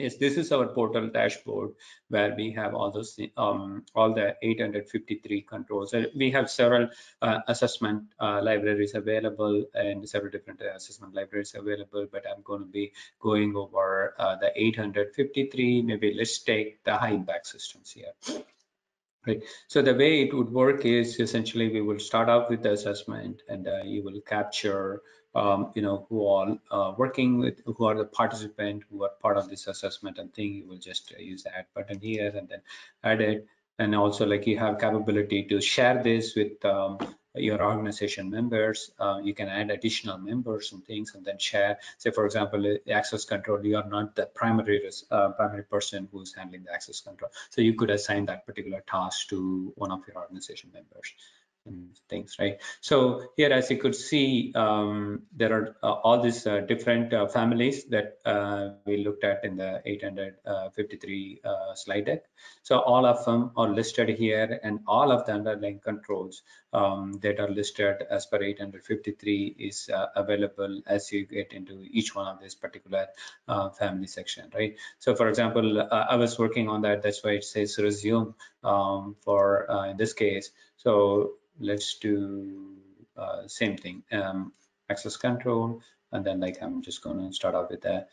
Yes, this is our portal dashboard where we have all those all the 853 controls. We have several assessment libraries available and several different assessment libraries available, but I'm going to be going over the 853. Maybe let's take the high impact systems here. Right. So the way it would work is essentially we will start off with the assessment, and you will capture, who are working with, who are the participant, who are part of this assessment and thing. You will just use the add button here and then add it. And also, like, you have capability to share this with your organization members. You can add additional members and things and then share. Say, for example, access control, you are not the primary person who's handling the access control. So you could assign that particular task to one of your organization members and things, right? So here, as you could see, there are all these different families that we looked at in the 853 slide deck. So all of them are listed here, and all of the underlying controls that are listed as per 853 is available as you get into each one of this particular family section, right? So for example, I was working on that. That's why it says resume for in this case. So let's do same thing, access control, and then like I'm just going to start off with the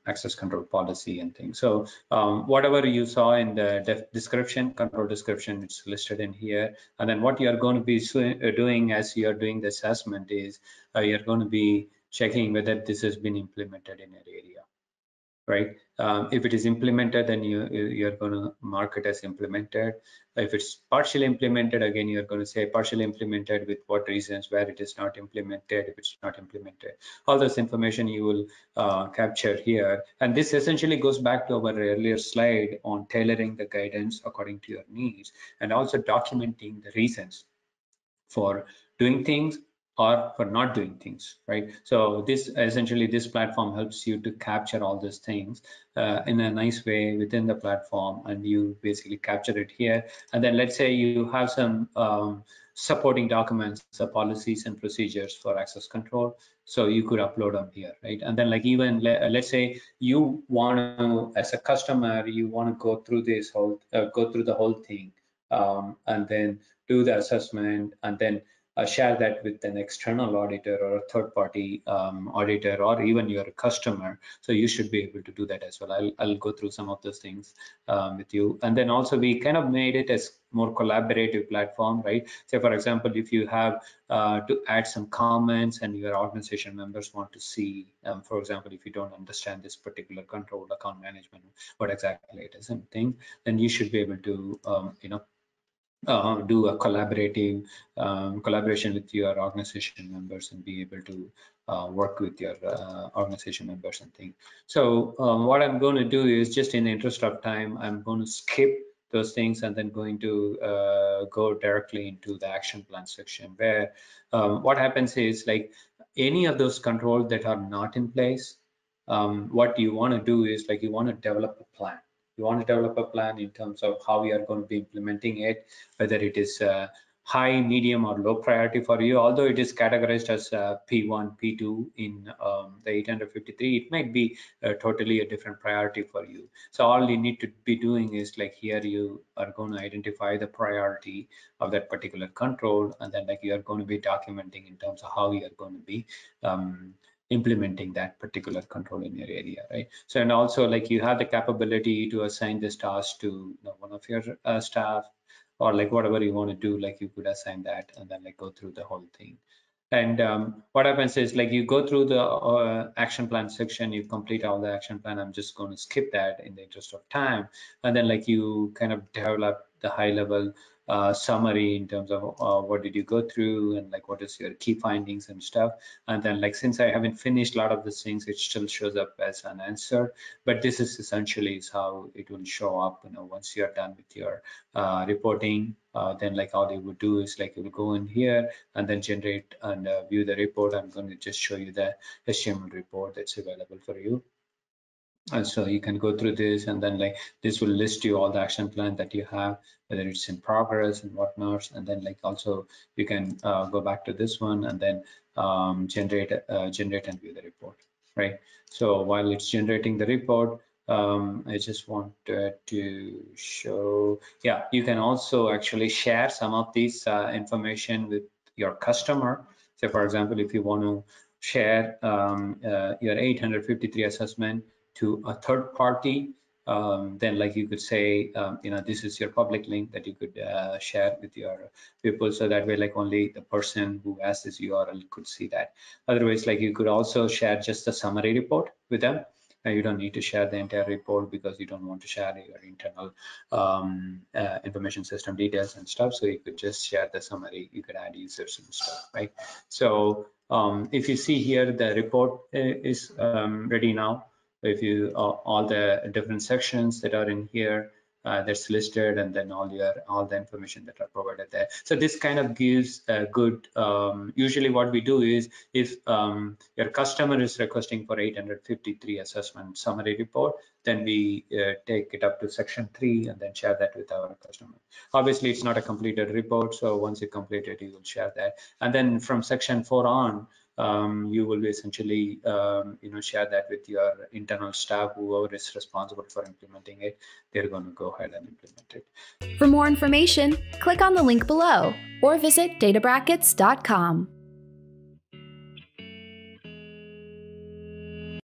access control policy and things. So whatever you saw in the description, control description, it's listed in here. And then what you're going to be doing as you're doing the assessment is you're going to be checking whether this has been implemented in an area, right? If it is implemented, then you're going to mark it as implemented. If it's partially implemented, again, you're going to say partially implemented with what reasons, where it is not implemented, if it's not implemented. All this information you will capture here. And this essentially goes back to our earlier slide on tailoring the guidance according to your needs, and also documenting the reasons for doing things or for not doing things, right? So this essentially, this platform helps you to capture all these things in a nice way within the platform, and you basically capture it here. And then let's say you have some supporting documents, policies and procedures for access control, so you could upload them here, right? And then like even let's say you want to, as a customer, you want to go through this whole go through the whole thing, and then do the assessment, and then share that with an external auditor or a third-party auditor, or even your customer. So you should be able to do that as well. I'll go through some of those things with you. And then also we kind of made it as more collaborative platform, right? Say, for example, if you have to add some comments and your organization members want to see, for example, if you don't understand this particular control account management, what exactly it is and thing, then you should be able to, do a collaborative collaboration with your organization members and be able to work with your organization members and things. So what I'm going to do is, just in the interest of time, I'm going to skip those things and then going to go directly into the action plan section, where what happens is, like, any of those controls that are not in place, what you want to do is, like, you want to develop a plan. You want to develop a plan in terms of how you are going to be implementing it, whether it is high, medium, or low priority for you. Although it is categorized as P1, P2 in the 853, it might be totally a different priority for you. So all you need to be doing is, like, here you are going to identify the priority of that particular control, and then like you are going to be documenting in terms of how you are going to be implementing that particular control in your area, right? So, and also, like, you have the capability to assign this task to one of your staff, or like whatever you want to do, like you could assign that and then like go through the whole thing. And what happens is, like, you go through the action plan section, you complete all the action plan. I'm just going to skip that in the interest of time. And then like you kind of develop the high level summary in terms of what did you go through, and like what is your key findings and stuff. And then, like, since I haven't finished a lot of these things, it still shows up as an answer, but this is essentially is how it will show up, once you're done with your reporting. Then like all you would do is, like, you will go in here and then generate and view the report. I'm going to just show you the HTML report that's available for you. And so you can go through this, and then like this will list you all the action plan that you have, whether it's in progress and whatnot. And then like also you can go back to this one and then generate and view the report, right? So while it's generating the report, I just wanted to show, yeah, you can also actually share some of these information with your customer. So for example, if you want to share your 853 assessment to a third party, then like you could say, this is your public link that you could share with your people. So that way, like only the person who has this URL could see that. Otherwise, like you could also share just a summary report with them. You don't need to share the entire report because you don't want to share your internal information system details and stuff. So you could just share the summary. You could add users and stuff, right? So if you see here, the report is ready now. If you all the different sections that are in here, that's listed, and then all the information that are provided there. So this kind of gives a good. Usually, what we do is if your customer is requesting for 853 assessment summary report, then we take it up to section 3 and then share that with our customer. Obviously, it's not a completed report, so once you complete it, you will share that. And then from section 4 on, you will be essentially share that with your internal staff, whoever is responsible for implementing it. They're going to go ahead and implement it. For more information, click on the link below or visit databrackets.com.